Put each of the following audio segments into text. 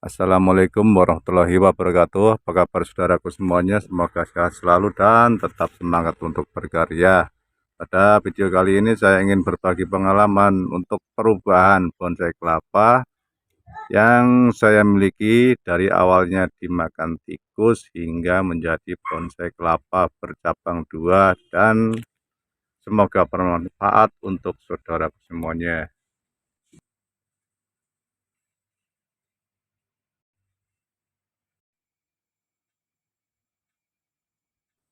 Assalamualaikum warahmatullahi wabarakatuh. Apa kabar saudaraku semuanya? Semoga sehat selalu dan tetap semangat untuk berkarya. Pada video kali ini saya ingin berbagi pengalaman untuk perubahan bonsai kelapa yang saya miliki dari awalnya dimakan tikus hingga menjadi bonsai kelapa bercabang dua, dan semoga bermanfaat untuk saudaraku semuanya.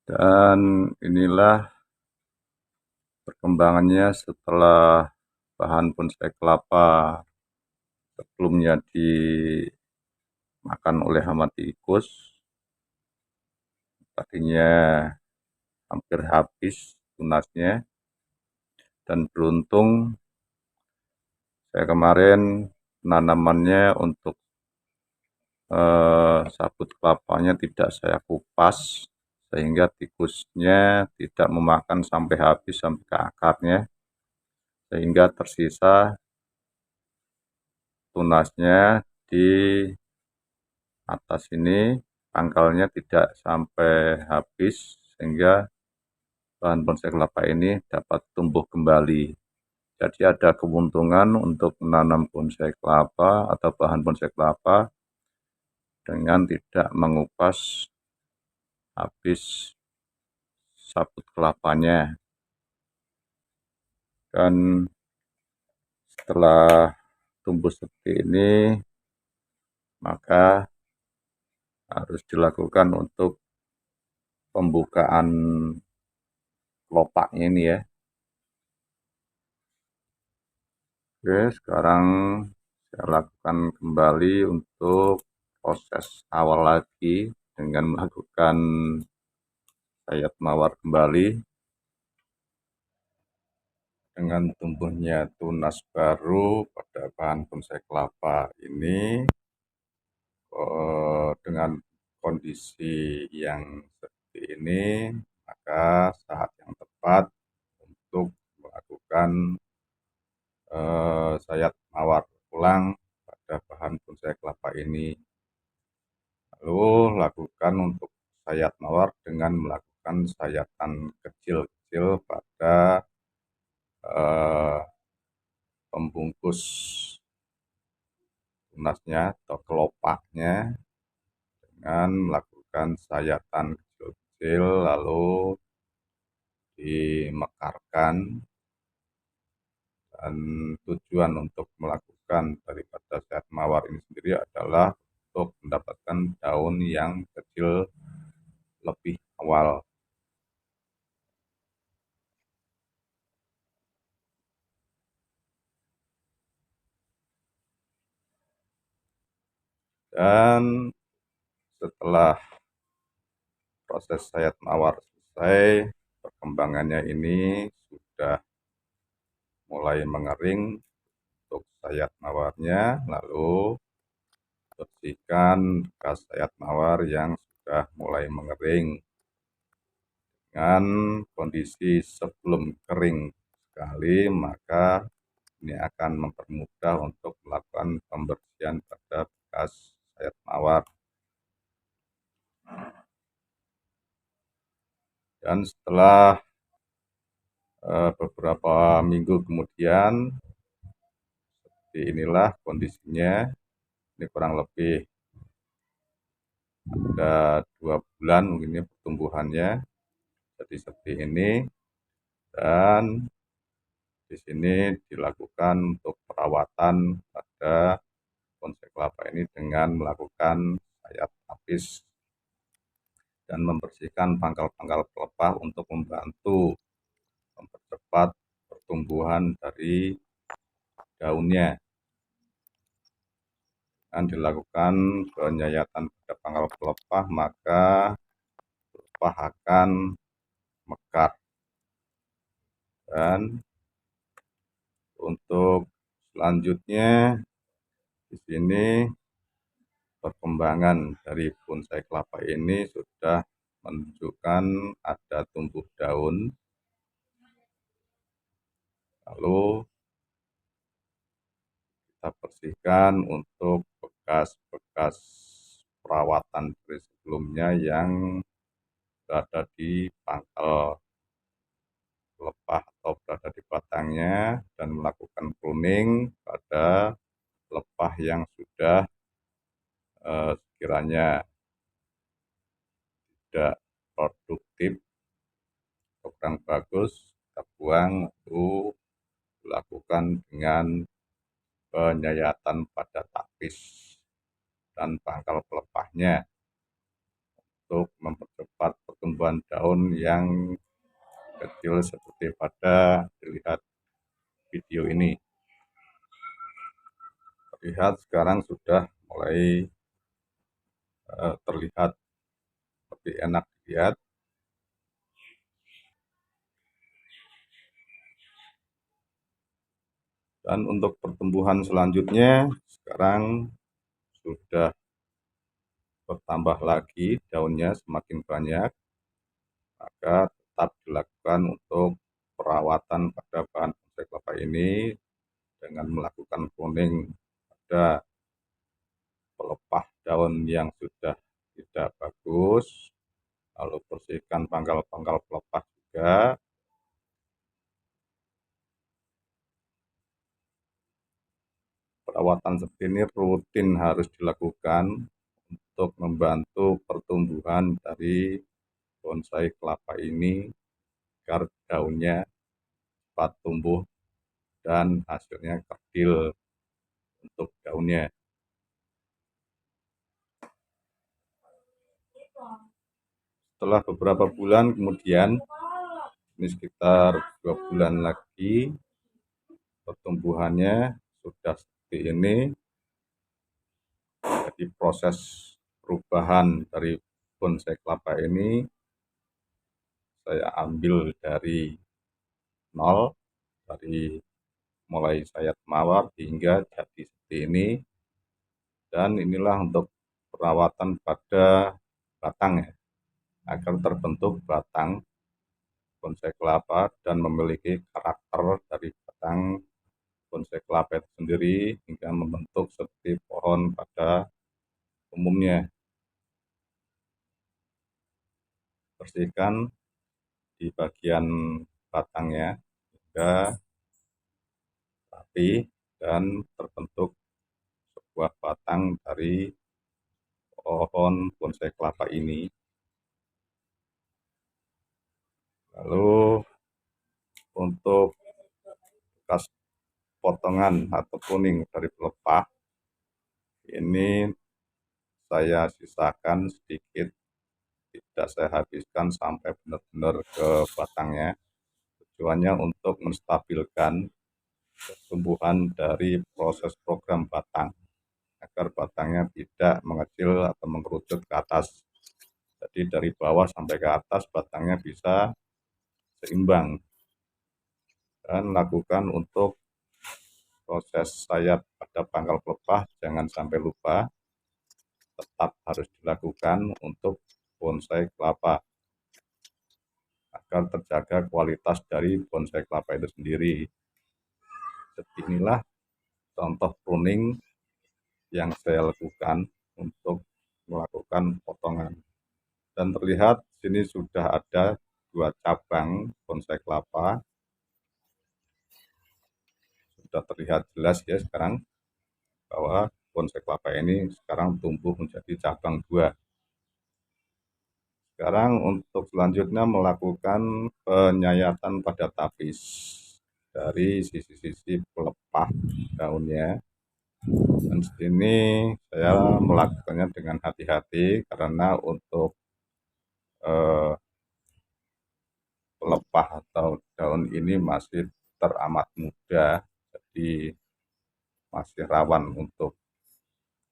Dan inilah perkembangannya setelah bahan bonsai kelapa sebelumnya dimakan oleh hama tikus. Tadinya hampir habis tunasnya, dan beruntung saya kemarin penanamannya untuk sabut kelapanya tidak saya kupas, sehingga tikusnya tidak memakan sampai habis sampai ke akarnya, sehingga tersisa tunasnya di atas ini, pangkalnya tidak sampai habis, sehingga bahan bonsai kelapa ini dapat tumbuh kembali. Jadi ada keuntungan untuk menanam bonsai kelapa atau bahan bonsai kelapa dengan tidak mengupas habis sabut kelapanya. Dan setelah tumbuh seperti ini, maka harus dilakukan untuk pembukaan kelopaknya ini ya. Oke, sekarang saya lakukan kembali untuk proses awal lagi dengan melakukan sayat mawar kembali. Dengan tumbuhnya tunas baru pada bahan bonsai kelapa ini, dengan kondisi yang seperti ini, maka saat yang tepat untuk melakukan sayat mawar ulang pada bahan bonsai kelapa ini. Lalu lakukan untuk sayat mawar dengan melakukan sayatan kecil-kecil pada pembungkus tunasnya atau kelopaknya, dengan melakukan sayatan kecil-kecil lalu dimekarkan. Dan tujuan untuk melakukan daripada sayat mawar ini sendiri adalah untuk mendapatkan daun yang kecil lebih awal. Dan setelah proses sayat mawar selesai, perkembangannya ini sudah mulai mengering untuk sayat mawarnya, lalu bersihkan bekas sayat mawar yang sudah mulai mengering. Dengan kondisi sebelum kering sekali, maka ini akan mempermudah untuk melakukan pembersihan pada bekas sayat mawar. Dan setelah beberapa minggu kemudian, seperti inilah kondisinya. Ini kurang lebih ada 2 bulan mungkin ya pertumbuhannya, jadi seperti ini. Dan di sini dilakukan untuk perawatan pada bonsai kelapa ini dengan melakukan sayat tapis dan membersihkan pangkal-pangkal pelepah untuk membantu mempercepat pertumbuhan dari daunnya. Dan dilakukan penyayatan pada pangkal pelepah, maka pelepah akan mekar. Dan untuk selanjutnya di sini perkembangan dari bonsai kelapa ini sudah menunjukkan ada tumbuh daun. Lalu kita bersihkan untuk bekas-bekas bekas perawatan dari sebelumnya yang berada di pangkal pelepah atau berada di batangnya, dan melakukan pruning pada pelepah yang sudah sekiranya tidak produktif atau kurang bagus, kita buang lalu dilakukan dengan penyayatan pada tapis dan pangkal pelepahnya untuk mempercepat pertumbuhan daun yang kecil seperti pada dilihat video ini. Terlihat sekarang sudah mulai terlihat lebih enak dilihat. Dan untuk pertumbuhan selanjutnya sekarang sudah bertambah lagi, daunnya semakin banyak, maka tetap dilakukan untuk perawatan pada bahan bonsai kelapa ini dengan melakukan pruning pada pelepah daun yang sudah tidak bagus, lalu bersihkan pangkal-pangkal pelepah juga. Perawatan seperti ini rutin harus dilakukan untuk membantu pertumbuhan dari bonsai kelapa ini agar daunnya cepat tumbuh dan hasilnya kerdil untuk daunnya. Setelah beberapa bulan kemudian, ini sekitar 2 bulan lagi, pertumbuhannya sudah seperti ini. Jadi proses perubahan dari bonsai kelapa ini saya ambil dari nol, dari mulai sayat mawar hingga jadi seperti ini. Dan inilah untuk perawatan pada batang ya, agar terbentuk batang bonsai kelapa dan memiliki karakter dari batang bonsai kelapa itu sendiri hingga membentuk seperti pohon pada umumnya. Bersihkan di bagian batangnya hingga rapi dan terbentuk sebuah batang dari pohon bonsai kelapa ini. Lalu untuk bekas potongan atau pruning dari pelepah ini saya sisakan sedikit, tidak saya habiskan sampai benar-benar ke batangnya. Tujuannya untuk menstabilkan pertumbuhan dari proses program batang agar batangnya tidak mengecil atau mengerucut ke atas. Jadi dari bawah sampai ke atas batangnya bisa seimbang. Dan lakukan untuk proses sayat pada pangkal pelepah jangan sampai lupa, tetap harus dilakukan untuk bonsai kelapa agar terjaga kualitas dari bonsai kelapa itu sendiri. Jadi inilah contoh pruning yang saya lakukan untuk melakukan potongan. Dan terlihat sini sudah ada 2 cabang bonsai kelapa. Sudah terlihat jelas ya sekarang bahwa bonsai kelapa ini sekarang tumbuh menjadi cabang 2. Sekarang untuk selanjutnya melakukan penyayatan pada tapis dari sisi-sisi pelepah daunnya. Dan sini saya melakukannya dengan hati-hati karena untuk pelepah atau daun ini masih teramat muda, jadi masih rawan untuk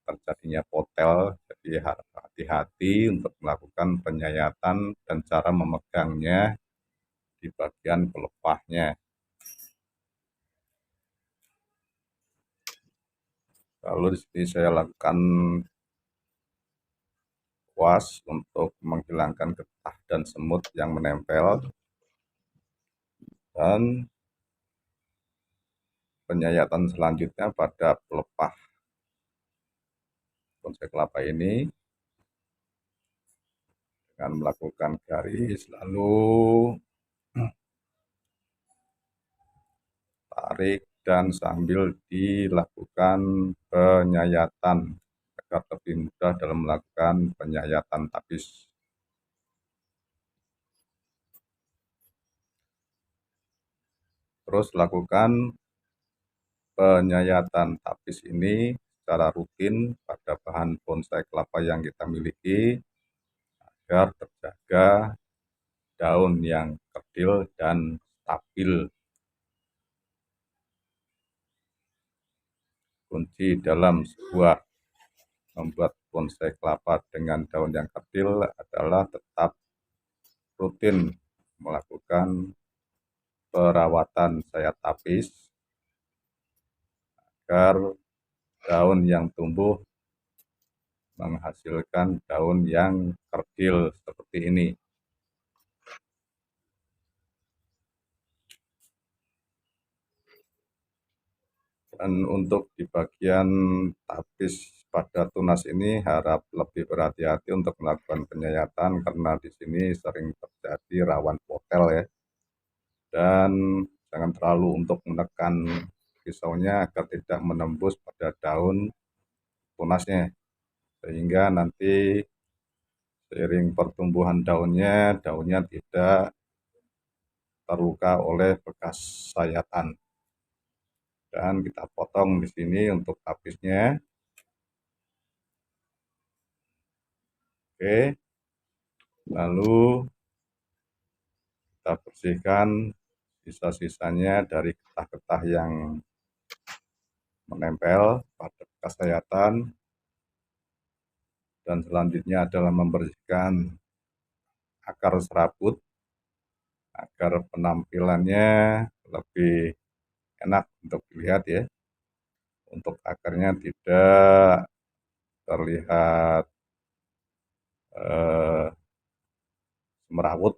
terjadinya potel. Jadi harus hati-hati untuk melakukan penyayatan dan cara memegangnya di bagian pelepahnya. Lalu di sini saya lakukan kuas untuk menghilangkan getah dan semut yang menempel, dan penyayatan selanjutnya pada pelepah bonsai kelapa ini dengan melakukan garis, lalu tarik dan sambil dilakukan penyayatan agar lebih mudah dalam melakukan penyayatan tapis. Terus lakukan penyayatan tapis ini secara rutin pada bahan bonsai kelapa yang kita miliki agar terjaga daun yang kerdil dan stabil. Kunci dalam sebuah membuat bonsai kelapa dengan daun yang kerdil adalah tetap rutin melakukan perawatan sayat tapis agar daun yang tumbuh menghasilkan daun yang kerdil seperti ini. Dan untuk di bagian tapis pada tunas ini harap lebih berhati-hati untuk melakukan penyayatan karena di sini sering terjadi rawan potel ya. Dan jangan terlalu untuk menekan pisaunya agar tidak menembus pada daun tunasnya, sehingga nanti seiring pertumbuhan daunnya tidak terluka oleh bekas sayatan. Dan kita potong di sini untuk tapisnya. Oke, lalu kita bersihkan sisa-sisanya dari getah-getah yang menempel pada bekas sayatan. Dan selanjutnya adalah membersihkan akar serabut agar penampilannya lebih enak untuk dilihat ya. Untuk akarnya tidak terlihat semerawut,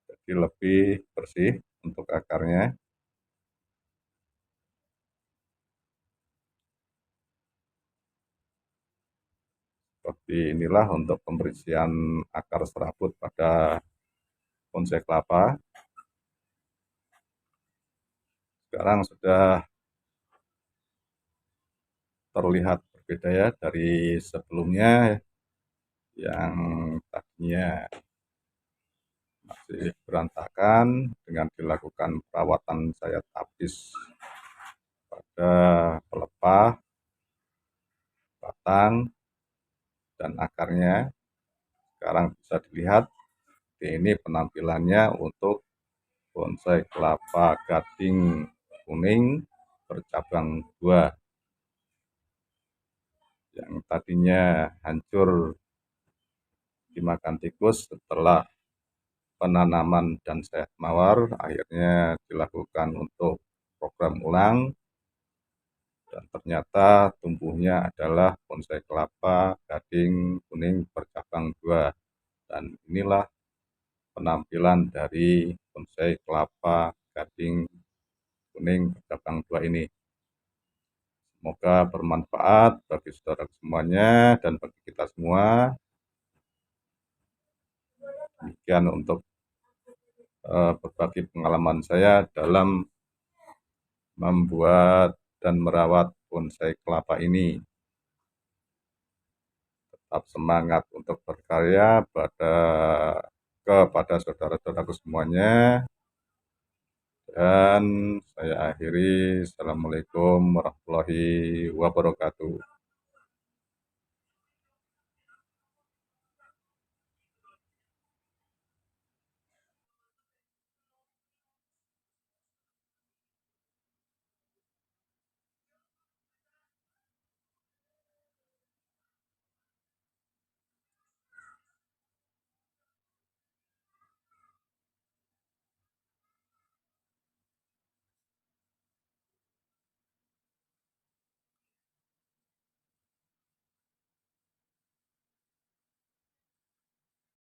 jadi lebih bersih untuk akarnya. Seperti inilah untuk pembersihan akar serabut pada bonsai kelapa. Sekarang sudah terlihat berbeda ya dari sebelumnya yang tadinya masih berantakan dengan dilakukan perawatan sayat tapis pada pelepah, batang, dan akarnya. Sekarang bisa dilihat ini penampilannya untuk bonsai kelapa gading kuning bercabang 2 yang tadinya hancur dimakan tikus setelah penanaman dan sayat mawar, akhirnya dilakukan untuk program ulang dan ternyata tumbuhnya adalah bonsai kelapa gading kuning bercabang 2. Dan inilah penampilan dari bonsai kelapa gading kuning bercabang 2 ini. Semoga bermanfaat bagi saudara semuanya dan bagi kita semua. Demikian untuk berbagi pengalaman saya dalam membuat dan merawat bonsai kelapa ini. Tetap semangat untuk berkarya kepada saudara-saudaraku semuanya. Dan saya akhiri. Assalamualaikum warahmatullahi wabarakatuh.